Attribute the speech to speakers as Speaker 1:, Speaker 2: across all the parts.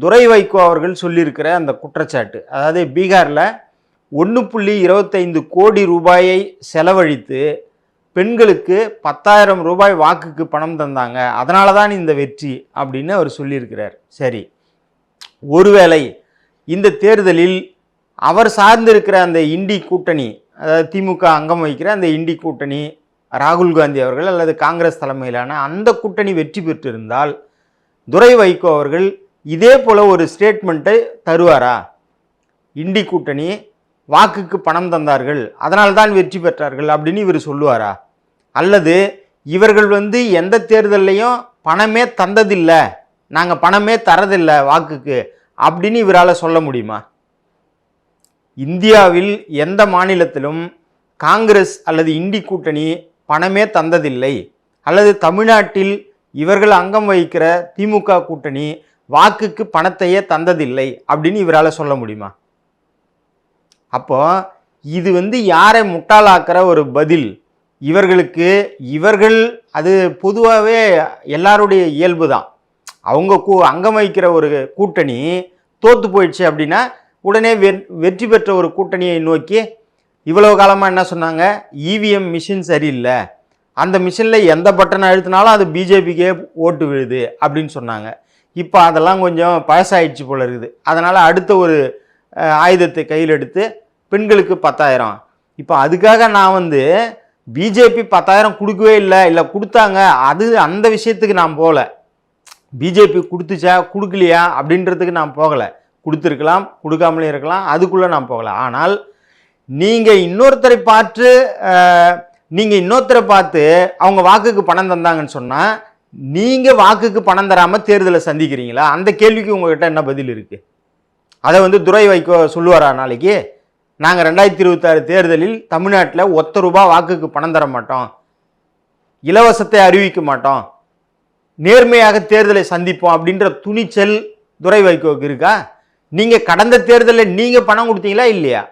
Speaker 1: துரை வைகோ அவர்கள் சொல்லியிருக்கிற அந்த குற்றச்சாட்டு, அதாவது பீகாரில் 1.25 கோடி ரூபாயை செலவழித்து பெண்களுக்கு 10,000 ரூபாய் வாக்குக்கு பணம் தந்தாங்க, அதனால தான் இந்த வெற்றி அப்படின்னு அவர் சொல்லியிருக்கிறார். சரி, ஒருவேளை இந்த தேர்தலில் அவர் சார்ந்திருக்கிற அந்த இண்டி கூட்டணி, அதாவது திமுக அங்கம் வகிக்கிற அந்த இண்டி கூட்டணி, ராகுல் காந்தி அவர்கள் அல்லது காங்கிரஸ் தலைமையிலான அந்த கூட்டணி வெற்றி பெற்றிருந்தால் துரை வைகோ அவர்கள் இதே போல ஒரு ஸ்டேட்மெண்ட்டை தருவாரா? இண்டி கூட்டணி வாக்குக்கு பணம் தந்தார்கள், அதனால்தான் வெற்றி பெற்றார்கள் அப்படின்னு இவர் சொல்லுவாரா? அல்லது இவர்கள் எந்த தேர்தலையும் பணமே தந்ததில்லை, நாங்கள் பணமே தரதில்லை வாக்குக்கு அப்படின்னு இவரால் சொல்ல முடியுமா? இந்தியாவில் எந்த மாநிலத்திலும் காங்கிரஸ் அல்லது இண்டி கூட்டணி பணமே தந்ததில்லை, அல்லது தமிழ்நாட்டில் இவர்கள் அங்கம் வகிக்கிற திமுக கூட்டணி வாக்குக்கு பணத்தையே தந்ததில்லை அப்படின்னு இவரால் சொல்ல முடியுமா? அப்போ இது யாரை முட்டாளாக்குற ஒரு பதில்? இவர்கள் அது பொதுவாகவே எல்லாருடைய இயல்பு தான். அவங்க அங்கம் வகிக்கிற ஒரு கூட்டணி தோற்று போயிடுச்சு அப்படின்னா உடனே வெற்றி பெற்ற ஒரு கூட்டணியை நோக்கி இவ்வளவு காலமாக என்ன சொன்னாங்க? இவிஎம் மிஷின் சரியில்லை, அந்த மிஷினில் எந்த பட்டனை அழுத்தினாலும் அது பிஜேபிக்கே ஓட்டு விழுது அப்படின்னு சொன்னாங்க. இப்போ அதெல்லாம் கொஞ்சம் பழசாயிடுச்சு போல இருக்குது. அதனால் அடுத்த ஒரு ஆயுதத்தை கையில் எடுத்து பெண்களுக்கு 10,000. இப்போ அதுக்காக நான் பிஜேபி 10,000 கொடுக்கவே இல்லை கொடுத்தாங்க அந்த விஷயத்துக்கு நான் போகல. பிஜேபி கொடுத்துச்சா கொடுக்கலையா அப்படின்றதுக்கு நான் போகலை. கொடுத்துருக்கலாம், கொடுக்காமலே இருக்கலாம், அதுக்குள்ளே நான் போகலை. ஆனால் நீங்கள் இன்னொருத்தரை பார்த்து அவங்க வாக்குக்கு பணம் தந்தாங்கன்னு சொன்னால் நீங்கள் வாக்குக்கு பணம் தராமல் தேர்தலை சந்திக்கிறீங்களா? அந்த கேள்விக்கு உங்கள்கிட்ட என்ன பதில் இருக்குது? அதை துரை வைகோ சொல்லுவாரா நாளைக்கு? நாங்கள் 2026 தேர்தலில் தமிழ்நாட்டில் ₹1 வாக்குக்கு பணம் தர மாட்டோம், இலவசத்தை அறிவிக்க மாட்டோம், நேர்மையாக தேர்தலை சந்திப்போம் அப்படின்ற துணிச்சல் துரை வைகோவுக்கு இருக்கா? நீங்கள் கடந்த தேர்தலில் நீங்கள் பணம் கொடுத்தீங்களா இல்லையா?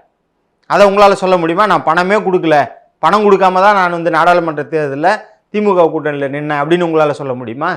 Speaker 1: அதை உங்களால் சொல்ல முடியுமா? நான் பணமே கொடுக்கல, பணம் கொடுக்காம தான் நான் நாடாளுமன்ற தேர்தலில் திமுக கூட்டணியில் நின்னேன் அப்படின்னு உங்களால் சொல்ல முடியுமா?